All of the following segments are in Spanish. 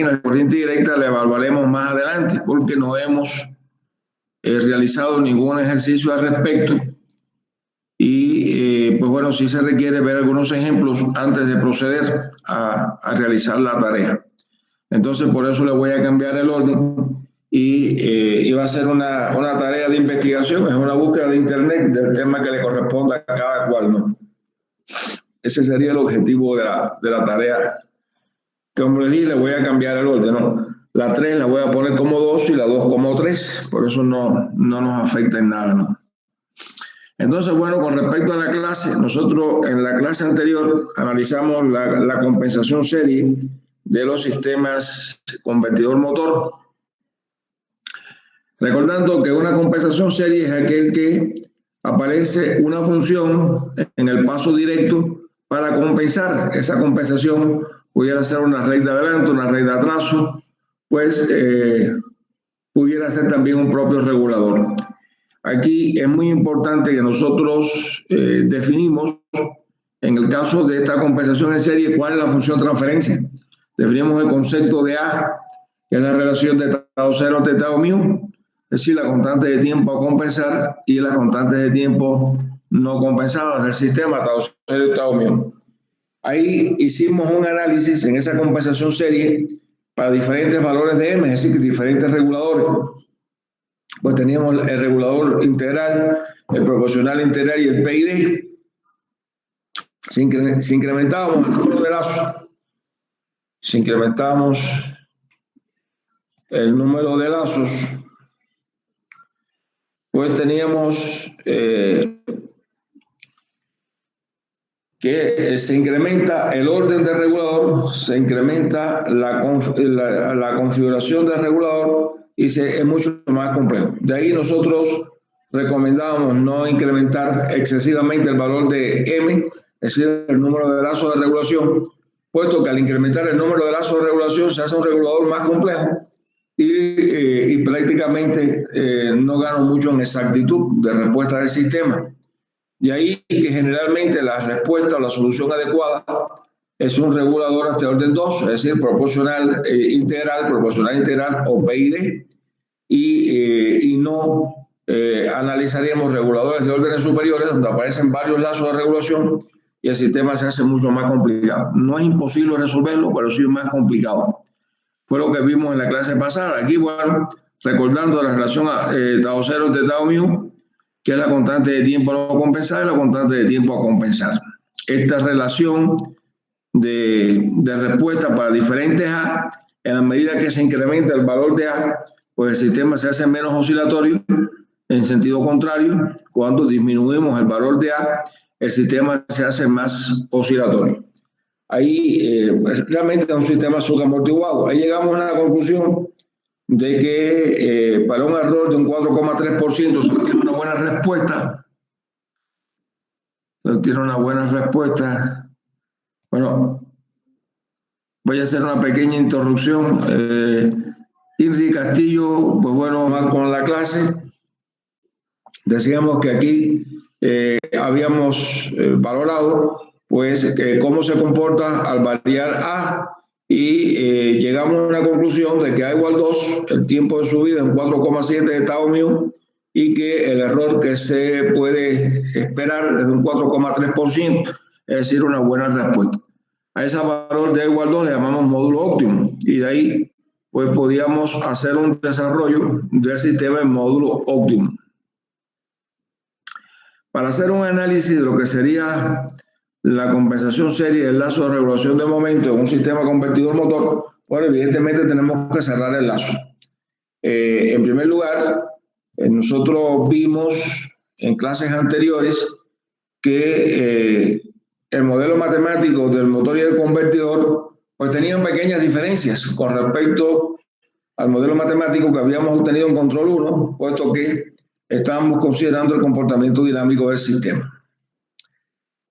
de corriente directa la evaluaremos más adelante porque no hemos realizado ningún ejercicio al respecto y pues bueno, sí se requiere ver algunos ejemplos antes de proceder a realizar la tarea. Entonces por eso le voy a cambiar el orden y iba a ser una tarea de investigación, es una búsqueda de internet del tema que le corresponda a cada cual, ¿no? Ese sería el objetivo de la tarea. Como les dije, le voy a cambiar el orden, ¿no? La 3 la voy a poner como 2 y la 2 como 3, por eso no nos afecta en nada, ¿no? Entonces, bueno, con respecto a la clase, nosotros en la clase anterior analizamos la compensación serie de los sistemas convertidor-motor. Recordando que una compensación serie es aquel que aparece una función en el paso directo para compensar. Esa compensación pudiera ser una red de adelanto, una red de atraso, pues pudiera ser también un propio regulador. Aquí es muy importante que nosotros definimos, en el caso de esta compensación en serie, cuál es la función de transferencia. Definimos el concepto de A, que es la relación de tau cero ante tau mu, es decir, la constante de tiempo a compensar y las constantes de tiempo no compensadas del sistema tau cero y tau mu. Ahí hicimos un análisis en esa compensación serie para diferentes valores de M, es decir, diferentes reguladores. Pues teníamos el regulador integral, el proporcional integral y el PID. Si incrementábamos el número de lazos, si incrementábamos el número de lazos, pues teníamos que se incrementa el orden del regulador, se incrementa la configuración del regulador y es mucho más complejo. De ahí nosotros recomendábamos no incrementar excesivamente el valor de M, es decir, el número de lazos de regulación, puesto que al incrementar el número de lazos de regulación se hace un regulador más complejo y prácticamente no gana mucho en exactitud de respuesta del sistema. De ahí que generalmente la respuesta o la solución adecuada es un regulador hasta orden 2, es decir, proporcional integral o PID, y no analizaríamos reguladores de órdenes superiores donde aparecen varios lazos de regulación y el sistema se hace mucho más complicado. No es imposible resolverlo, pero sí es más complicado. Fue lo que vimos en la clase pasada. Aquí, bueno, recordando la relación tau cero de tau mu, que es la constante de tiempo a no compensar y la constante de tiempo a compensar. Esta relación de respuesta para diferentes A, en la medida que se incrementa el valor de A, pues el sistema se hace menos oscilatorio. En sentido contrario, cuando disminuimos el valor de A, el sistema se hace más oscilatorio. Ahí realmente es un sistema sugamortiguado. Ahí llegamos a una conclusión de que para un error de un 4,3% se tiene una buena respuesta. Se tiene una buena respuesta. Bueno, voy a hacer una pequeña interrupción. Inri Castillo, pues bueno, va con la clase. Decíamos que aquí habíamos valorado pues cómo se comporta al variar A y llegamos a una conclusión de que A igual 2, el tiempo de subida es 4,7 de tau mu y que el error que se puede esperar es de un 4,3%, es decir, una buena respuesta. A ese valor de A igual 2 le llamamos módulo óptimo y de ahí pues podíamos hacer un desarrollo del sistema en módulo óptimo. Para hacer un análisis de lo que sería la compensación serie del lazo de regulación de momento en un sistema convertidor motor, bueno, evidentemente tenemos que cerrar el lazo. En primer lugar, nosotros vimos en clases anteriores que el modelo matemático del motor y el convertidor pues tenían pequeñas diferencias con respecto al modelo matemático que habíamos obtenido en control 1, puesto que estábamos considerando el comportamiento dinámico del sistema.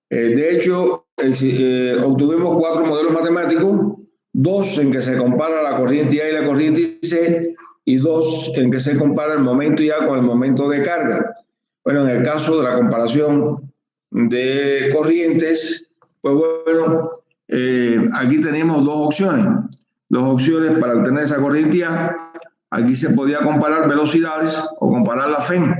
De hecho, obtuvimos 4 modelos matemáticos, 2 en que se compara la corriente A y la corriente C, y 2 en que se compara el momento IA con el momento de carga. Bueno, en el caso de la comparación de corrientes, pues bueno, aquí tenemos 2 opciones. dos opciones para obtener esa corriente A. Aquí se podía comparar velocidades o comparar la FEN.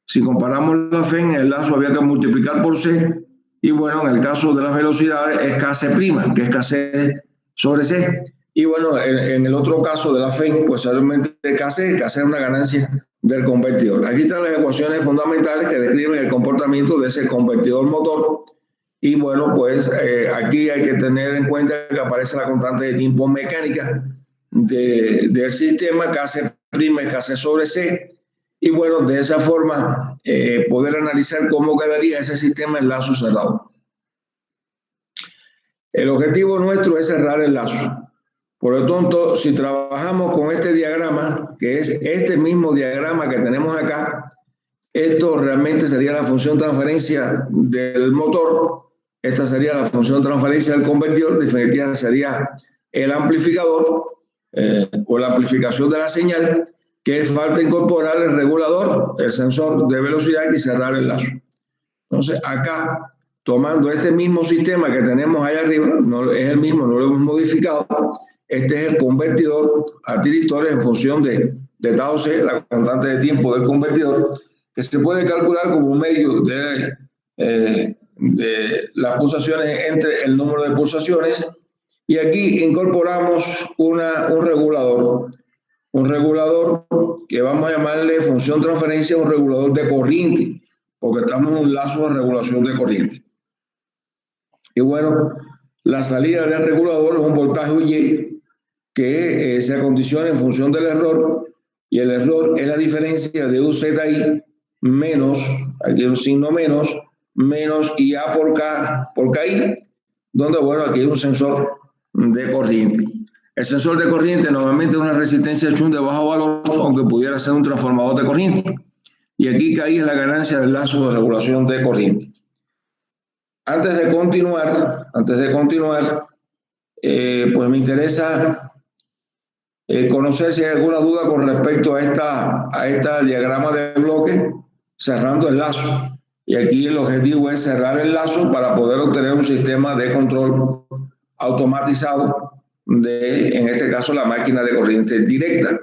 Si comparamos la FEN, en el lazo había que multiplicar por C. Y bueno, en el caso de las velocidades es KC', que es KC sobre C. Y bueno, en el otro caso de la FEN, pues solamente KC es una ganancia del convertidor. Aquí están las ecuaciones fundamentales que describen el comportamiento de ese convertidor motor. Y bueno, pues aquí hay que tener en cuenta que aparece la constante de tiempo mecánica del sistema, KC' es KC sobre C. Y bueno, de esa forma poder analizar cómo quedaría ese sistema en lazo cerrado. El objetivo nuestro es cerrar el lazo. Por lo tanto, si trabajamos con este diagrama, que es este mismo diagrama que tenemos acá, esto realmente sería la función transferencia del motor, esta sería la función transferencia del convertidor, definitivamente sería el amplificador o la amplificación de la señal, que falta incorporar el regulador, el sensor de velocidad y cerrar el lazo. Entonces, acá, tomando este mismo sistema que tenemos allá arriba, no es el mismo, no lo hemos modificado, este es el convertidor a tiristores en función de tau C, la constante de tiempo del convertidor, que se puede calcular como un medio de las pulsaciones entre el número de pulsaciones. Y aquí incorporamos un regulador que vamos a llamarle función transferencia, un regulador de corriente, porque estamos en un lazo de regulación de corriente. Y bueno, la salida del regulador es un voltaje Y que se acondiciona en función del error, y el error es la diferencia de UZI menos, aquí hay un signo menos IA por KI, donde bueno, aquí hay un sensor de corriente. El sensor de corriente normalmente es una resistencia Schunn de bajo valor, aunque pudiera ser un transformador de corriente. Y aquí KI es la ganancia del lazo de regulación de corriente. Antes de continuar, pues me interesa conocer si hay alguna duda con respecto a esta diagrama de bloque cerrando el lazo. Y aquí el objetivo es cerrar el lazo para poder obtener un sistema de control automatizado de, en este caso, la máquina de corriente directa.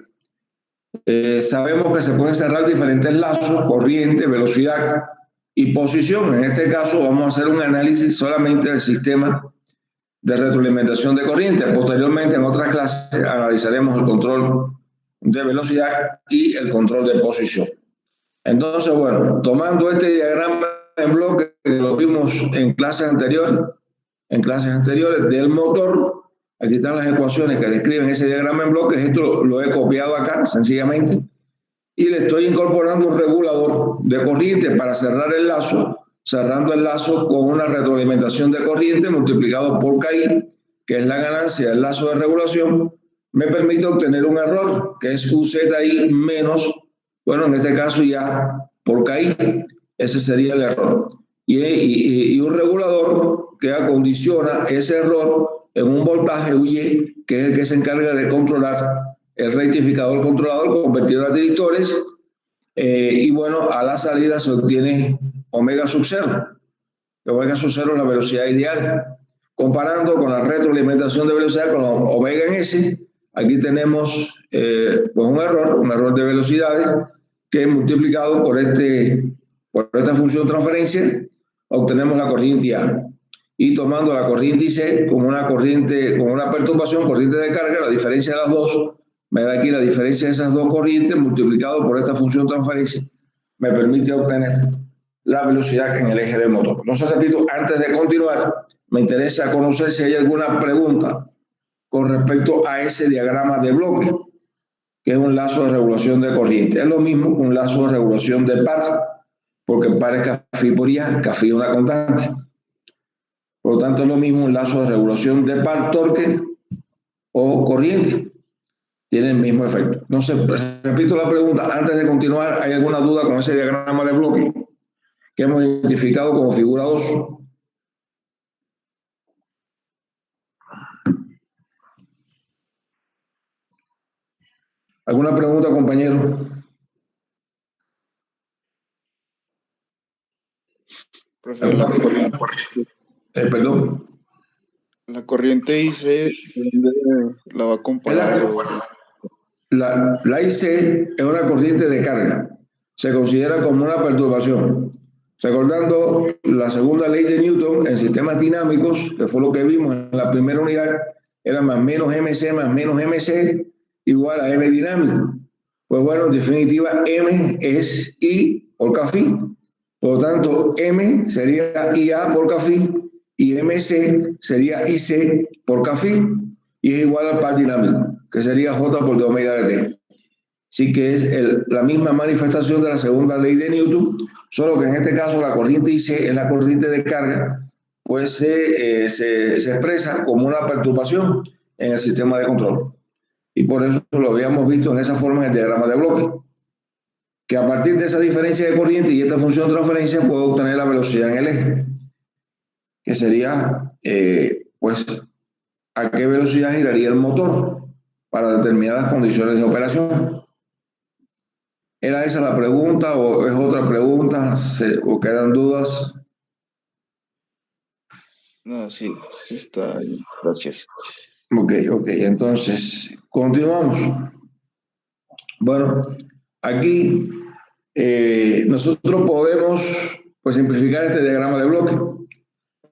Sabemos que se pueden cerrar diferentes lazos, corriente, velocidad y posición. En este caso vamos a hacer un análisis solamente del sistema de retroalimentación de corriente. Posteriormente, en otras clases, analizaremos el control de velocidad y el control de posición. Entonces, bueno, tomando este diagrama en bloque que lo vimos en clases anteriores del motor, aquí están las ecuaciones que describen ese diagrama en bloques. Esto lo he copiado acá, sencillamente, y le estoy incorporando un regulador de corriente para cerrar el lazo, cerrando el lazo con una retroalimentación de corriente multiplicado por KI, que es la ganancia del lazo de regulación, me permite obtener un error, que es UZI menos, bueno, en este caso ya por KI, ese sería el error. Y un regulador que acondiciona ese error en un voltaje Y, que es el que se encarga de controlar el rectificador controlador, convertido a tiristores, y bueno, a la salida se obtiene omega sub 0. Omega sub 0 es la velocidad ideal. Comparando con la retroalimentación de velocidad con omega en S, aquí tenemos pues un error de velocidades que multiplicado por esta función transferencia obtenemos la corriente A. Y tomando la corriente C como una perturbación, corriente de carga, la diferencia de las dos, me da aquí la diferencia de esas dos corrientes multiplicado por esta función transferencia, me permite obtener la velocidad en el eje del motor. Entonces, repito, antes de continuar, me interesa conocer si hay alguna pregunta con respecto a ese diagrama de bloque, que es un lazo de regulación de corriente. Es lo mismo que un lazo de regulación de par, porque par es KFI por IA, KFI es una constante. Por lo tanto, es lo mismo un lazo de regulación de par, torque o corriente. Tiene el mismo efecto. Entonces, repito la pregunta, antes de continuar, ¿hay alguna duda con ese diagrama de bloque que hemos identificado como figura 2? ¿Alguna pregunta, compañero? Profesor, Perdón. La corriente IC, ¿dónde la va a comparar? La IC es una corriente de carga. Se considera como una perturbación. Recordando la segunda ley de Newton en sistemas dinámicos, que fue lo que vimos en la primera unidad, era más menos MC igual a M dinámico. Pues bueno, en definitiva, M es I por Kφ. Por lo tanto, M sería IA por Kφ y MC sería IC por Kφ y es igual al par dinámico, que sería J por d omega de T. Sí que es la misma manifestación de la segunda ley de Newton, solo que en este caso la corriente IC es la corriente de carga, pues se expresa como una perturbación en el sistema de control. Y por eso lo habíamos visto en esa forma en el diagrama de bloque, que a partir de esa diferencia de corriente y esta función de transferencia puedo obtener la velocidad en el eje, que sería, pues, a qué velocidad giraría el motor para determinadas condiciones de operación. ¿Era esa la pregunta o es otra pregunta? ¿O quedan dudas? No, sí, sí está ahí. Gracias. Ok, entonces continuamos. Bueno, aquí nosotros podemos pues, simplificar este diagrama de bloque.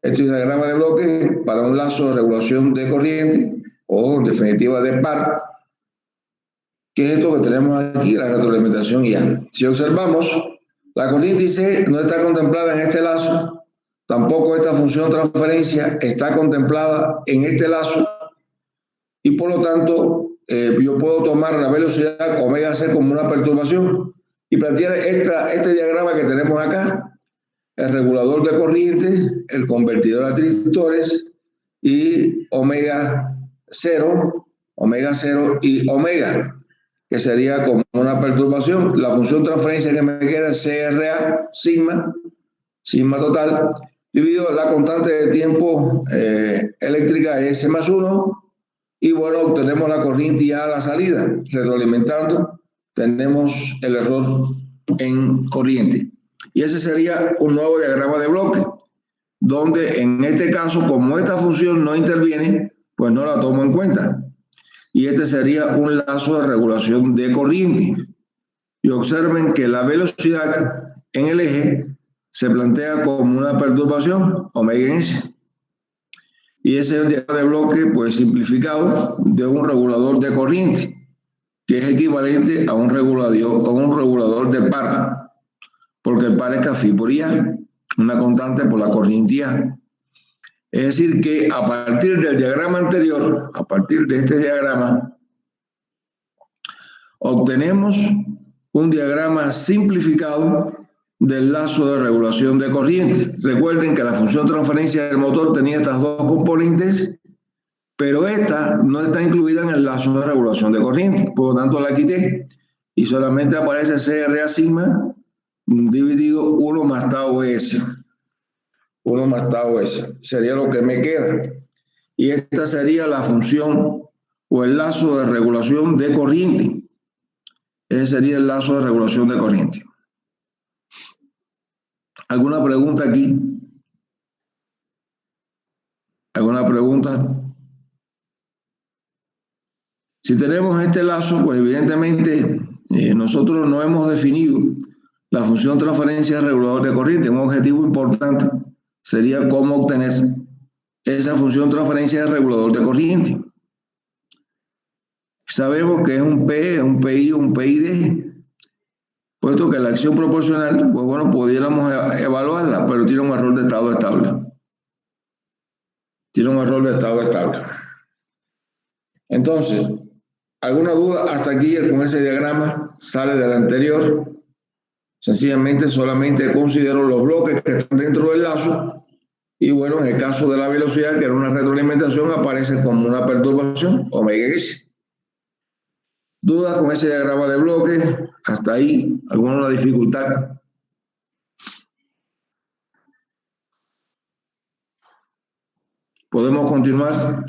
Este diagrama de bloque para un lazo de regulación de corriente o en definitiva de par. ¿Qué es esto que tenemos aquí? La retroalimentación IA. Si observamos, la corriente IC no está contemplada en este lazo, tampoco esta función de transferencia está contemplada en este lazo, y por lo tanto yo puedo tomar la velocidad omega c como una perturbación y plantear este diagrama que tenemos acá, el regulador de corriente, el convertidor a tristores y omega 0 y omega, que sería como una perturbación. La función transferencia que me queda es CRA, sigma total, dividido la constante de tiempo eléctrica S más 1, y bueno, obtenemos la corriente ya a la salida. Retroalimentando, tenemos el error en corriente. Y ese sería un nuevo diagrama de bloque, donde en este caso, como esta función no interviene, pues no la tomo en cuenta. Y este sería un lazo de regulación de corriente. Y observen que la velocidad en el eje se plantea como una perturbación, omega en S. Y ese es el diagrama de bloque, pues simplificado, de un regulador de corriente, que es equivalente a un regulador de par, porque el par es Kφ por IA, una constante por la corriente IA. Es decir, que a partir del diagrama anterior, a partir de este diagrama, obtenemos un diagrama simplificado del lazo de regulación de corriente. Recuerden que la función de transferencia del motor tenía estas dos componentes, pero esta no está incluida en el lazo de regulación de corriente, por lo tanto la quité y solamente aparece CRA sigma dividido 1 más tau S. 1 más tau S sería lo que me queda. Y esta sería la función o el lazo de regulación de corriente. Ese sería el lazo de regulación de corriente. ¿Alguna pregunta aquí? ¿Alguna pregunta? Si tenemos este lazo, pues evidentemente nosotros no hemos definido la función transferencia de regulador de corriente. Un objetivo importante sería cómo obtener esa función transferencia de regulador de corriente. Sabemos que es un P, un PI, un PID, puesto que la acción proporcional, pues bueno, pudiéramos evaluarla, pero tiene un error de estado estable. Tiene un error de estado estable. Entonces, ¿alguna duda hasta aquí con ese diagrama? Sale del anterior. Sencillamente solamente considero los bloques que están dentro del lazo y bueno, en el caso de la velocidad, que era una retroalimentación, aparece como una perturbación, omega S. ¿Dudas con ese diagrama de bloque? Hasta ahí, ¿alguna dificultad? ¿Podemos continuar?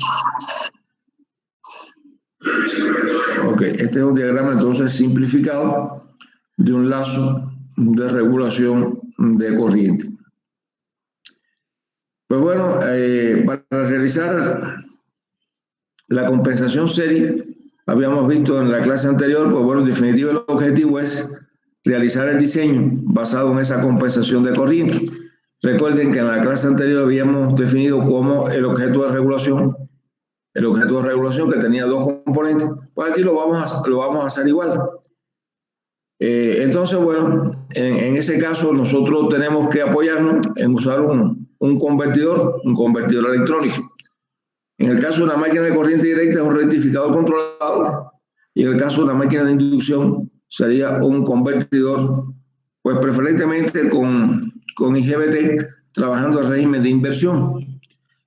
Ok, este es un diagrama entonces simplificado de un lazo de regulación de corriente. Pues bueno, para realizar la compensación serie, habíamos visto en la clase anterior, pues bueno, en definitiva el objetivo es realizar el diseño basado en esa compensación de corriente. Recuerden que en la clase anterior habíamos definido como el objeto de regulación que tenía dos componentes, pues aquí lo vamos a hacer igual. Entonces, bueno, en ese caso nosotros tenemos que apoyarnos en usar un convertidor electrónico. En el caso de una máquina de corriente directa es un rectificador controlado, y en el caso de una máquina de inducción sería un convertidor, pues preferentemente con IGBT, trabajando el régimen de inversión.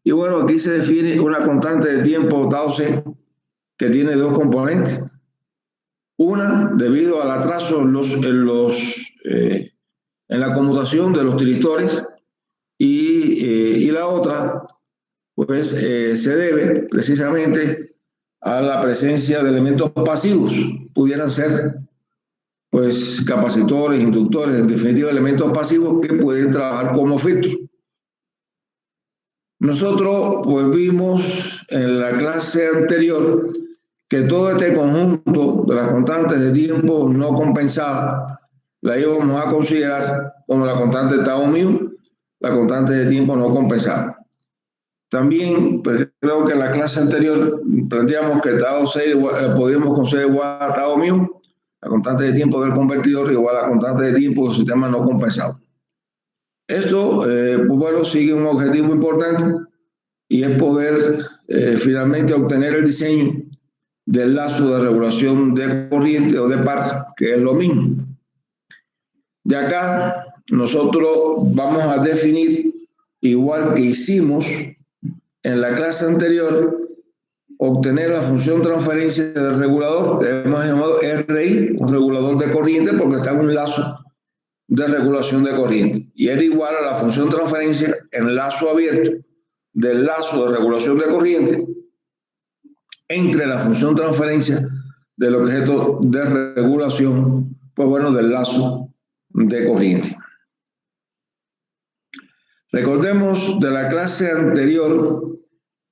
Y bueno, aquí se define una constante de tiempo tau C que tiene dos componentes. Una, debido al atraso en la conmutación de los tiristores, y la otra, pues se debe precisamente a la presencia de elementos pasivos. Pudieran ser, pues, capacitores, inductores, en definitiva, elementos pasivos que pueden trabajar como filtro. Nosotros, pues, vimos en la clase anterior que todo este conjunto de las constantes de tiempo no compensadas la íbamos a considerar como la constante tau mu, la constante de tiempo no compensada. También, pues, creo que en la clase anterior planteamos que tau C podríamos considerar igual a tau mu, la constante de tiempo del convertidor, igual a la constante de tiempo del sistema no compensado. Esto, pues bueno, sigue un objetivo importante, y es poder finalmente obtener el diseño del lazo de regulación de corriente o de par, que es lo mismo. De acá, nosotros vamos a definir, igual que hicimos en la clase anterior, obtener la función transferencia del regulador, que hemos llamado RI, un regulador de corriente, porque está en un lazo de regulación de corriente, y era igual a la función transferencia en lazo abierto del lazo de regulación de corriente entre la función transferencia del objeto de regulación, pues bueno, del lazo de corriente. Recordemos de la clase anterior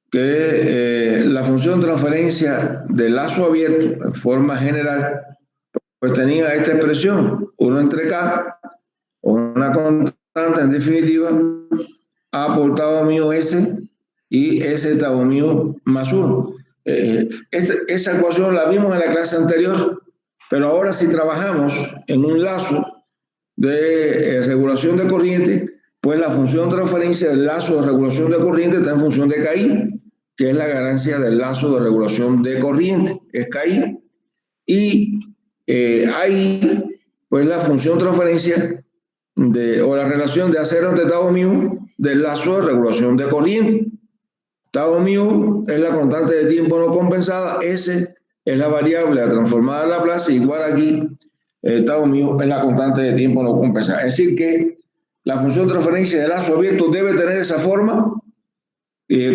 que la función transferencia del lazo abierto, en forma general, pues tenía esta expresión, 1 entre K, o una constante en definitiva, A por tau mu S y S tau mu más 1. Esa ecuación la vimos en la clase anterior, pero ahora si trabajamos en un lazo de regulación de corriente, pues la función transferencia del lazo de regulación de corriente está en función de KI, que es la ganancia del lazo de regulación de corriente, es KI, y ahí, pues la función transferencia o la relación de A0 ante tau mu del lazo de regulación de corriente. Tau mu es la constante de tiempo no compensada, S es la variable a transformar a Laplace, igual aquí tau mu es la constante de tiempo no compensada. Es decir que la función de transferencia de lazo abierto debe tener esa forma,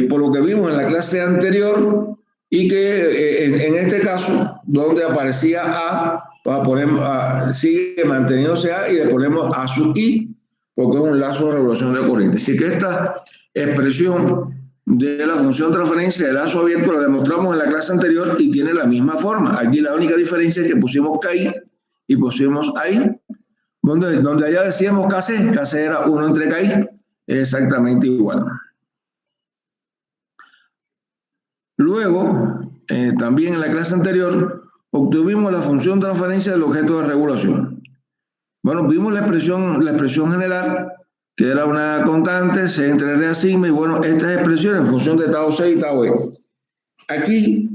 por lo que vimos en la clase anterior, y que en este caso, donde aparecía A, sigue manteniéndose A y le ponemos A sub I, porque es un lazo de regulación de corriente. Así que esta expresión de la función de transferencia de lazo abierto la demostramos en la clase anterior y tiene la misma forma. Aquí la única diferencia es que pusimos KI y pusimos AI, donde allá decíamos KC, KC era 1 entre KI, es exactamente igual. Luego, también en la clase anterior, obtuvimos la función de transferencia del objeto de regulación. Bueno, vimos la expresión general, que era una constante, C entre R a sigma, y bueno, estas expresiones en función de tau C y tau E. Aquí,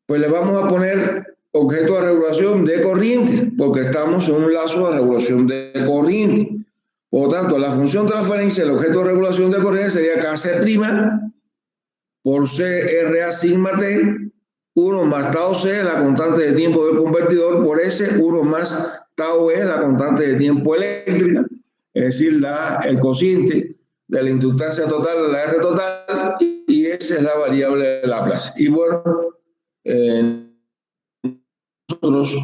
pues le vamos a poner objeto de regulación de corriente, porque estamos en un lazo de regulación de corriente. Por lo tanto, la función de transferencia del objeto de regulación de corriente sería KC' por C R a sigma T, 1 más tau C, la constante de tiempo del convertidor, por S, 1 más tau E, la constante de tiempo eléctrica, es decir, el cociente de la inductancia total, la R total, y esa es la variable de Laplace. Y bueno, nosotros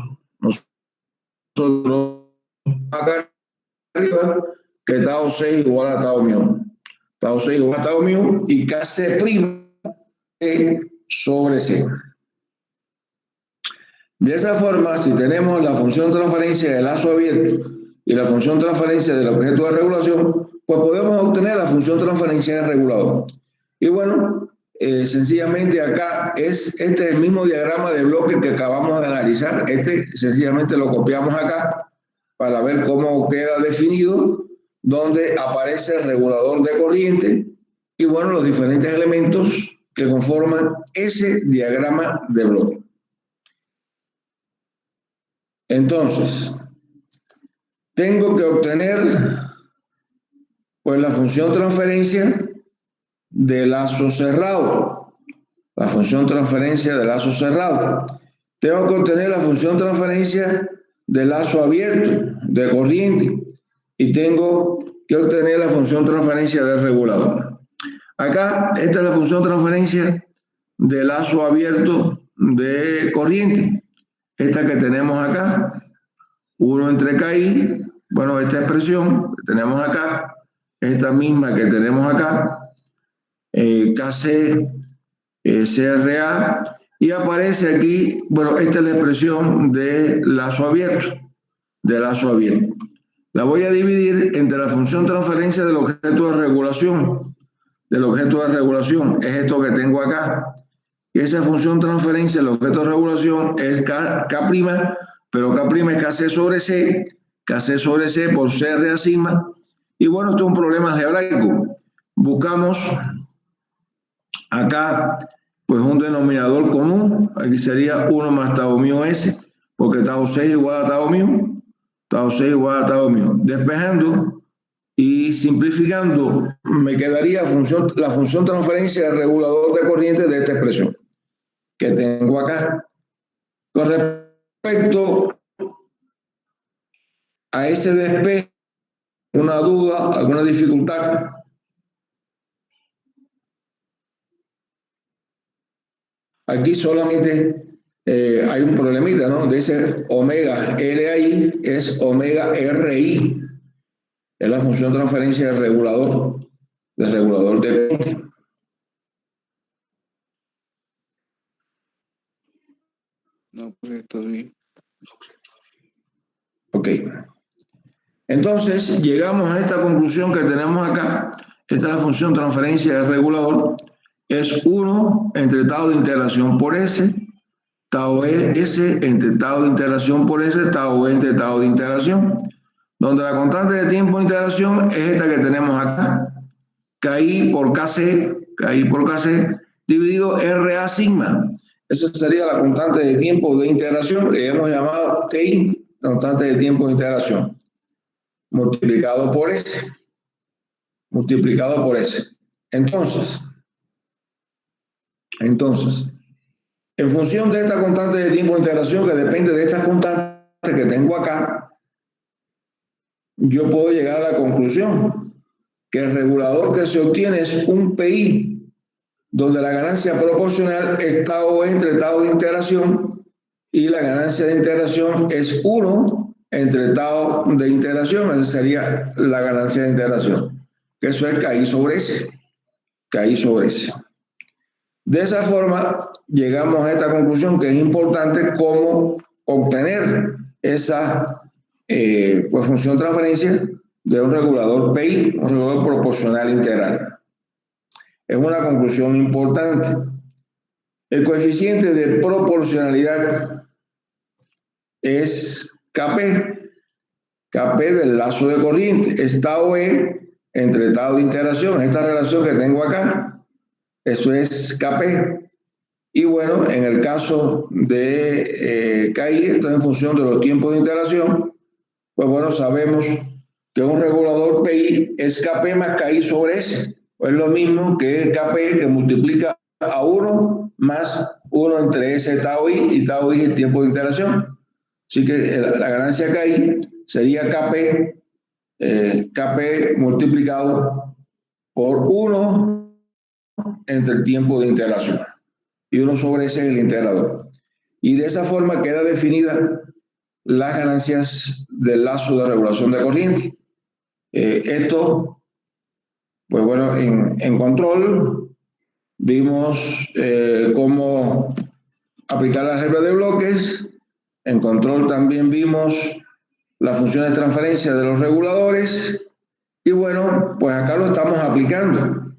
acá arriba, que tau C igual a tau mu. tau C igual a tau mu, y Kc prima sobre C. De esa forma, si tenemos la función de transferencia del lazo abierto y la función de transferencia del objeto de regulación, pues podemos obtener la función de transferencia del regulador. Y bueno, sencillamente acá este es el mismo diagrama de bloque que acabamos de analizar. Sencillamente lo copiamos acá para ver cómo queda definido, donde aparece el regulador de corriente y bueno, los diferentes elementos que conforman ese diagrama de bloque. Entonces, tengo que obtener pues la función transferencia de lazo cerrado. La función transferencia de lazo cerrado. Tengo que obtener la función transferencia de lazo abierto, de corriente. Y tengo que obtener la función transferencia del regulador. Acá, esta es la función transferencia de lazo abierto de corriente. Esta que tenemos acá, 1 entre KI, bueno, esta expresión que tenemos acá, esta misma que tenemos acá, KC, CRA, y aparece aquí, bueno, esta es la expresión de lazo abierto, La voy a dividir entre la función transferencia del objeto de regulación, es esto que tengo acá. Y esa función transferencia del objeto de regulación es K', pero K' es KC sobre C, KC sobre C por CRA sigma. Y bueno, esto es un problema algebraico. Buscamos acá, pues un denominador común. Aquí sería 1 más tau mu S, porque tau C es igual a tau mu. Tau C igual a tau mu. Despejando y simplificando, me quedaría la función transferencia del regulador de corriente de esta expresión que tengo acá. Con respecto a ese despeje, ¿una duda, alguna dificultad? Aquí solamente hay un problemita, ¿no? De ese omega RI es omega RI. Es la función de transferencia del regulador de... No, pues está bien. Ok. Entonces, llegamos a esta conclusión que tenemos acá. Esta es la función de transferencia del regulador. Es 1 entre tau de integración por S, tau E S entre tau de integración por S, tau E entre tau de integración. Donde la constante de tiempo de integración es esta que tenemos acá. KI por KC, dividido RA sigma. Esa sería la constante de tiempo de integración que hemos llamado KI, constante de tiempo de integración, multiplicado por S. Entonces, en función de esta constante de tiempo de integración, que depende de esta constante que tengo acá, yo puedo llegar a la conclusión que el regulador que se obtiene es un PI, donde la ganancia proporcional es tau entre tau de integración y la ganancia de integración es 1 entre tau de integración. Esa sería la ganancia de integración, que eso es KI sobre S. De esa forma, llegamos a esta conclusión que es importante cómo obtener esa pues función de transferencia de un regulador PI, un regulador proporcional integral. Es una conclusión importante. El coeficiente de proporcionalidad es KP del lazo de corriente, es tau E entre tau de integración, esta relación que tengo acá, eso es KP. Y bueno, en el caso de KI, esto es en función de los tiempos de integración, pues bueno, sabemos que un regulador PI es KP más KI sobre S. Es lo mismo que KP que multiplica a 1 más 1 entre S tau I, y tau I es el tiempo de integración. Así que la ganancia KI sería KP multiplicado por 1 entre el tiempo de integración. Y 1 sobre S es el integrador. Y de esa forma queda definida las ganancias del lazo de regulación de corriente. Esto Pues bueno, en control vimos cómo aplicar la regla de bloques. En control también vimos las funciones de transferencia de los reguladores. Y bueno, pues acá lo estamos aplicando.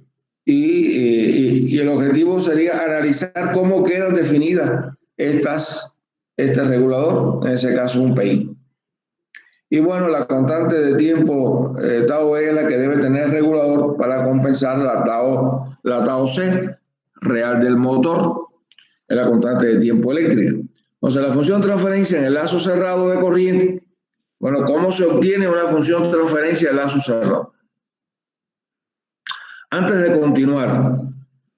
Y el objetivo sería analizar cómo quedan definidas este regulador, en ese caso un PI. Y bueno, la constante de tiempo tau E es la que debe tener el regulador para compensar la tau C real del motor, es la constante de tiempo eléctrica. Entonces, la función de transferencia en el lazo cerrado de corriente, bueno, ¿cómo se obtiene una función de transferencia en lazo cerrado? Antes de continuar,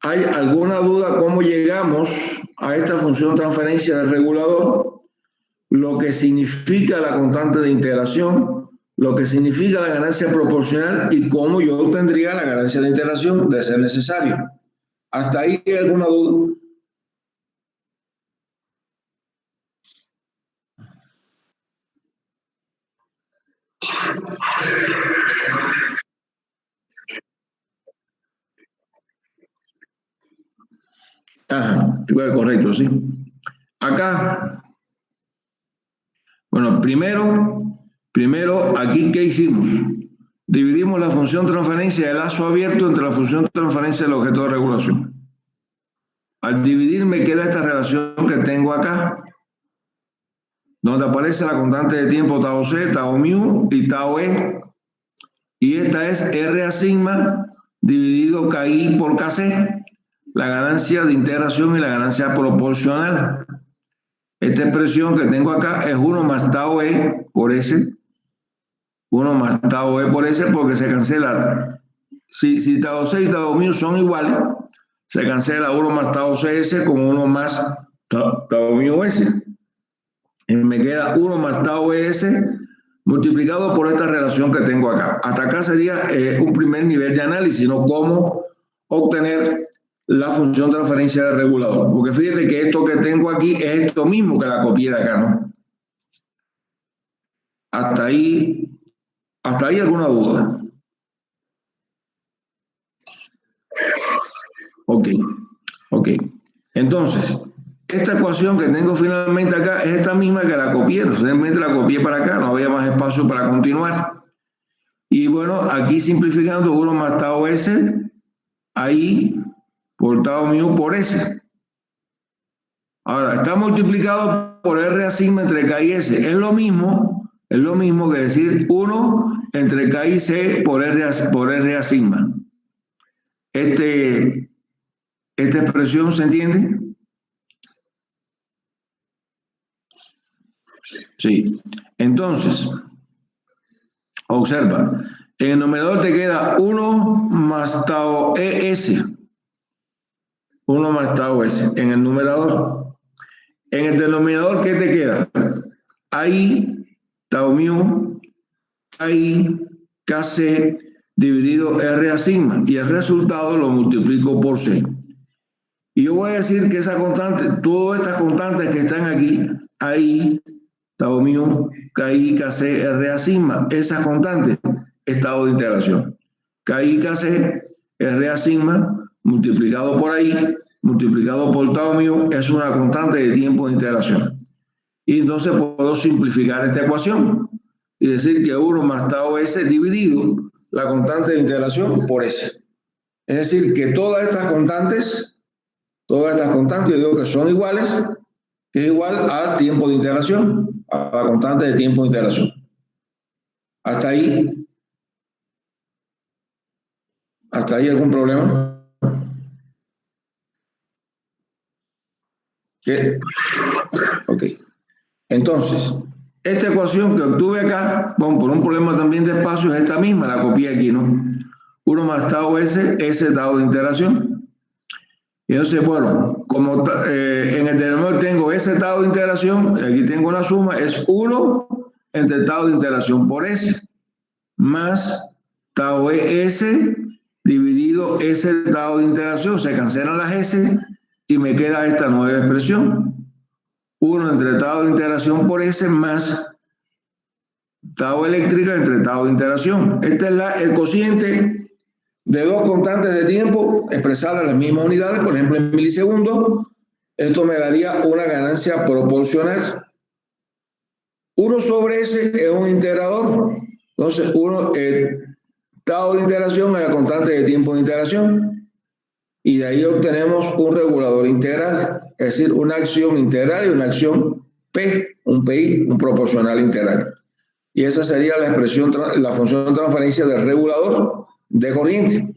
¿hay alguna duda cómo llegamos a esta función de transferencia del regulador? Lo que significa la constante de integración, lo que significa la ganancia proporcional y cómo yo obtendría la ganancia de integración de ser necesario. ¿Hasta ahí hay alguna duda? Ajá, correcto, sí. Acá, bueno, primero, aquí, ¿qué hicimos? Dividimos la función transferencia de lazo abierto entre la función transferencia del objeto de regulación. Al dividir me queda esta relación que tengo acá, donde aparece la constante de tiempo tau C, tau mu y tau E. Y esta es R a sigma dividido KI por KC, la ganancia de integración y la ganancia proporcional. Esta expresión que tengo acá es 1 más tau E por S, 1 más tau E por S porque se cancela. Si tau C y tau mu son iguales, se cancela 1 más tau CS con 1 más tau mu S. Y me queda 1 más tau ES multiplicado por esta relación que tengo acá. Hasta acá sería un primer nivel de análisis, ¿no? Cómo obtener la función de transferencia del regulador. Porque fíjate que esto que tengo aquí es esto mismo que la copié de acá, ¿no? Hasta ahí alguna duda. Ok. Entonces, esta ecuación que tengo finalmente acá es esta misma que la copié, simplemente la copié para acá, no había más espacio para continuar. Y bueno, aquí simplificando 1 más tau S, ahí por tau mu por S. Ahora, está multiplicado por R a sigma entre K y S. Es lo mismo que decir 1 entre K y C por R a sigma. Esta expresión, ¿se entiende? Sí. Entonces, observa, en el numerador te queda 1 más tau ES. 1 más tau S en el numerador. En el denominador, ¿qué te queda? Ahí, tau mu, ahí, KC dividido R a sigma. Y el resultado lo multiplico por C. Y yo voy a decir que esa constante, todas estas constantes que están aquí, ahí, tau mu, KI, KC, R a sigma, esas constantes, estado de integración. KI, KC, R a sigma, multiplicado por ahí, multiplicado por tau mu, es una constante de tiempo de integración. Y entonces puedo simplificar esta ecuación y decir que 1 más tau S dividido la constante de integración por S. Es decir, que todas estas constantes, yo digo que son iguales, que es igual al tiempo de integración, a la constante de tiempo de integración. ¿Hasta ahí algún problema? ¿Qué? Ok. Entonces, esta ecuación que obtuve acá, bueno, por un problema también de espacio, es esta misma, la copié aquí, ¿no? 1 más tau S, S tau de integración. Y entonces, bueno, como en el denominador tengo S tau de integración, aquí tengo una suma, es 1 entre tau de integración por S, más tau ES dividido S tau de integración, se cancelan las S y me queda esta nueva expresión. 1 entre tau de integración por S más tau eléctrica entre tau de integración. Este es el cociente de dos constantes de tiempo expresadas en las mismas unidades, por ejemplo en milisegundos, esto me daría una ganancia proporcional. 1 sobre S es un integrador. Entonces, estado de integración es la constante de tiempo de integración. Y de ahí obtenemos un regulador integral, es decir, una acción integral y una acción P, un PI, un proporcional integral. Y esa sería la expresión, la función de transferencia del regulador de corriente.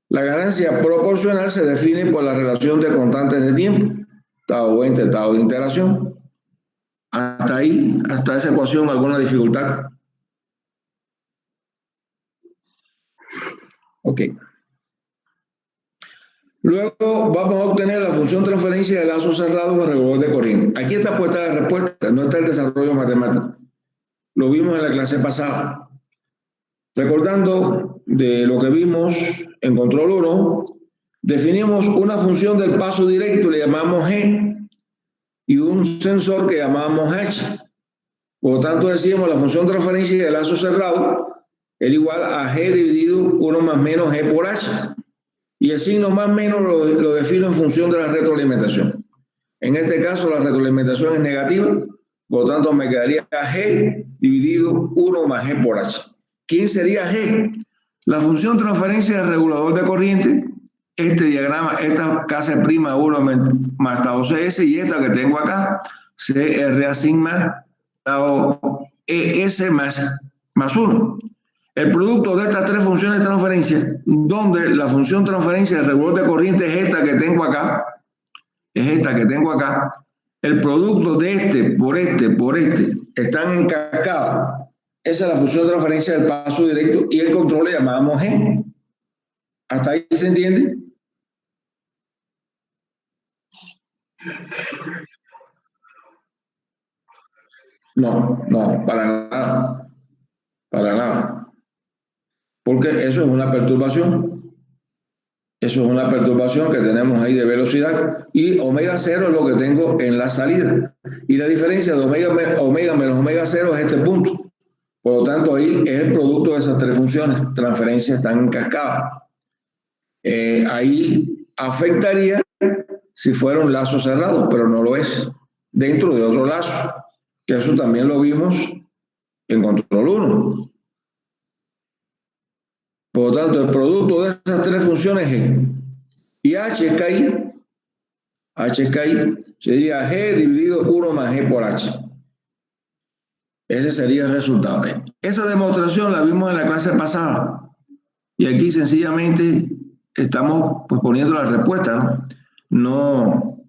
La ganancia proporcional se define por la relación de constantes de tiempo, estado 20, estado de integración. Hasta ahí, hasta esa ecuación, ¿alguna dificultad? Ok. Luego vamos a obtener la función transferencia de lazo cerrado con regulador de corriente. Aquí está puesta la respuesta, no está el desarrollo matemático. Lo vimos en la clase pasada. Recordando de lo que vimos en control 1, definimos una función del paso directo, le llamamos G, y un sensor que llamamos H. Por lo tanto, decíamos la función transferencia de lazo cerrado es igual a G dividido 1 más menos G por H. Y el signo más menos lo defino en función de la retroalimentación. En este caso, la retroalimentación es negativa, por lo tanto, me quedaría G dividido 1 más G por H. ¿Quién sería G? La función transferencia del regulador de corriente, este diagrama, esta Kc'1 más tau CS y esta que tengo acá, CRA sigma tau ES más 1. El producto de estas tres funciones de transferencia, donde la función transferencia del regulador de corriente es esta que tengo acá, el producto de este por este, están en cascada. Esa es la función de transferencia del paso directo y el control le llamamos G. ¿Hasta ahí se entiende? No, para nada. Porque eso es una perturbación. Eso es una perturbación que tenemos ahí de velocidad. Y omega 0 es lo que tengo en la salida. Y la diferencia de omega menos omega 0 es este punto. Por lo tanto, ahí es el producto de esas tres funciones. Transferencias están en cascada. Ahí afectaría si fuera un lazo cerrado, pero no lo es. Dentro de otro lazo. Que eso también lo vimos en control 1. Por lo tanto, el producto de esas tres funciones es G. Y H es KI. Sería G dividido 1 más G por H. Ese sería el resultado. Esa demostración la vimos en la clase pasada. Y aquí sencillamente estamos pues, poniendo la respuesta, ¿no?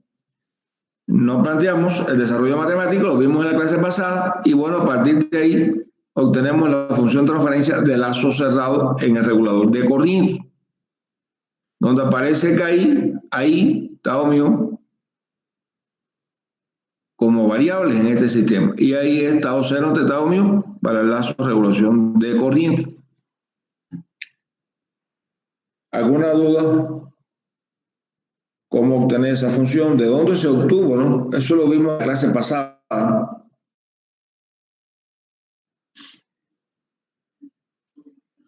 No planteamos el desarrollo matemático, lo vimos en la clase pasada. Y bueno, a partir de ahí obtenemos la función transferencia de lazo cerrado en el regulador de corriente. Donde aparece KI, ahí, tau mío, como variables en este sistema. Y ahí es tau 0 ante tau mío para el lazo de regulación de corriente. ¿Alguna duda? ¿Cómo obtener esa función? ¿De dónde se obtuvo? ¿No? Eso lo vimos en la clase pasada.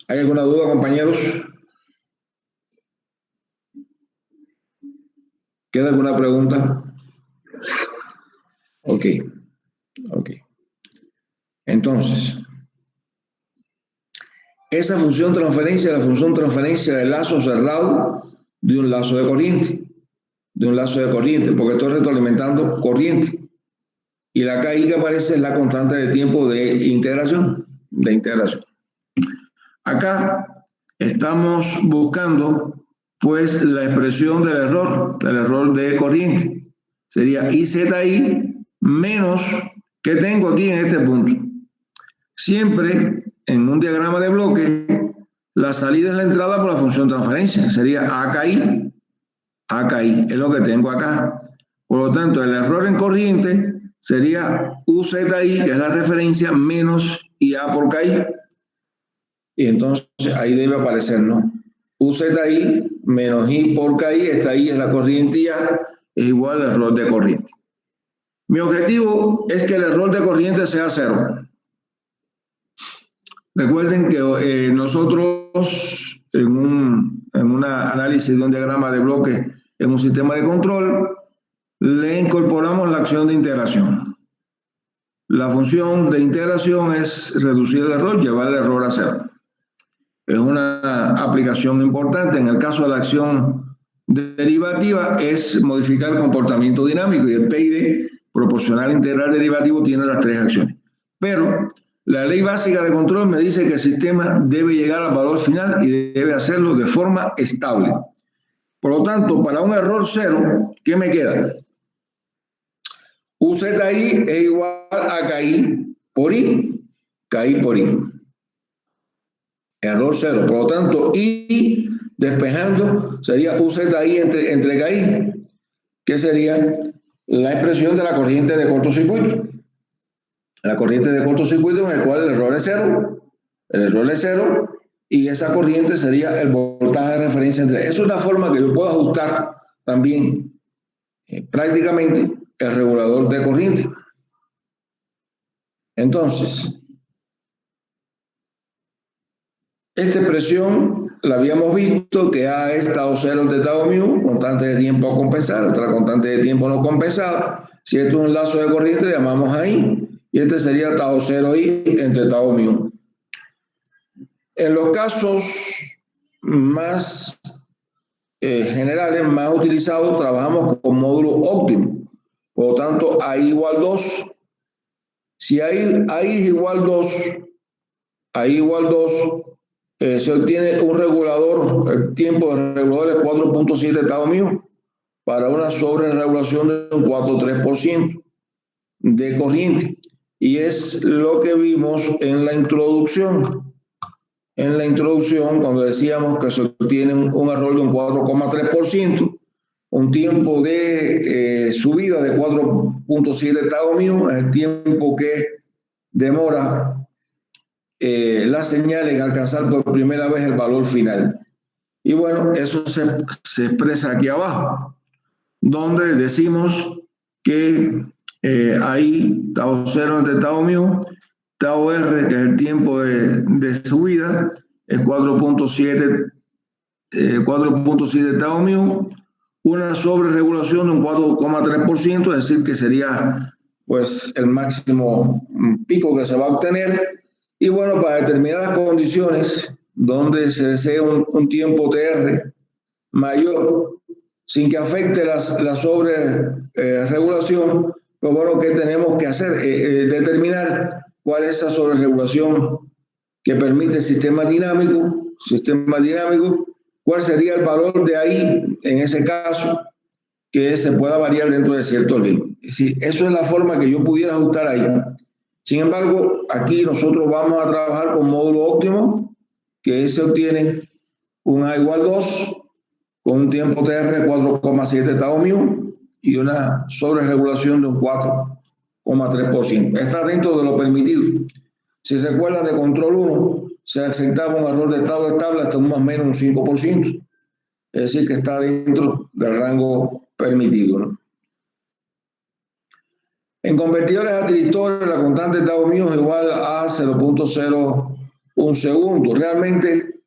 ¿Hay alguna duda, compañeros? ¿Queda alguna pregunta? Ok. Entonces, esa función transferencia es la función transferencia del lazo cerrado de un lazo de corriente. Porque estoy retroalimentando corriente. Y la KI que aparece es la constante de tiempo de integración. Acá estamos buscando pues la expresión del error de corriente. Sería IZI menos, ¿qué tengo aquí en este punto? Siempre en un diagrama de bloque, la salida es la entrada por la función transferencia. Sería AKI, es lo que tengo acá. Por lo tanto, el error en corriente sería UZI, que es la referencia, menos IA por KI. Y entonces ahí debe aparecer, ¿no? UZI menos I por KI, esta I es la corriente IA, es igual al error de corriente. Mi objetivo es que el error de corriente sea 0. Recuerden que nosotros en un análisis de un diagrama de bloque en un sistema de control le incorporamos la acción de integración. La función de integración es reducir el error, llevar el error a cero. Es una aplicación importante. En el caso de la acción derivativa es modificar el comportamiento dinámico y el PID, proporcional integral derivativo, tiene las tres acciones. Pero la ley básica de control me dice que el sistema debe llegar al valor final y debe hacerlo de forma estable. Por lo tanto, para un error cero, ¿qué me queda? UZI es igual a KI por I. KI por I. Error cero. Por lo tanto, I despejando sería UZI entre KI, que sería la expresión de la corriente de cortocircuito. La corriente de cortocircuito en el cual el error es cero. El error es cero y esa corriente sería el voltaje de referencia entre. Eso es una forma que yo puedo ajustar también prácticamente el regulador de corriente. Entonces, esta expresión la habíamos visto que A es tau cero de tau mu, constante de tiempo a compensar, otra constante de tiempo no compensada. Si esto es un lazo de corriente, le llamamos a I, y este sería tau cero I entre tau mu. En los casos más generales, más utilizados, trabajamos con módulo óptimo. Por lo tanto, A igual 2. Si A es igual 2, se obtiene un regulador, el tiempo de regulador es 4.7 tau mu para una sobreregulación de un 4,3% de corriente. Y es lo que vimos en la introducción. En la introducción, cuando decíamos que se obtiene un error de un 4,3%, un tiempo de subida de 4.7 tau mu, es el tiempo que demora la señal en alcanzar por primera vez el valor final. Y bueno, eso se expresa aquí abajo, donde decimos que hay tau cero entre tau mu, tau r, que es el tiempo de subida, es 4.7 tau mu, una sobreregulación de un 4,3%, es decir, que sería pues el máximo pico que se va a obtener. Y bueno, para determinadas condiciones donde se desea un tiempo TR mayor, sin que afecte la sobreregulación, pues bueno, ¿qué tenemos que hacer? Determinar cuál es esa sobreregulación que permite el sistema dinámico, cuál sería el valor de ahí, en ese caso, que se pueda variar dentro de ciertos límites. Sí, eso es la forma que yo pudiera ajustar ahí. Sin embargo, aquí nosotros vamos a trabajar con módulo óptimo, que se obtiene un A igual 2, con un tiempo TR 4,7 tau mu y una sobreregulación de un 4,3%. Está dentro de lo permitido. Si se recuerda de control 1, se aceptaba un error de estado estable hasta un más o menos un 5%. Es decir, que está dentro del rango permitido, ¿no? En convertidores a tristores, la constante tau mu es igual a 0.01 segundos. Realmente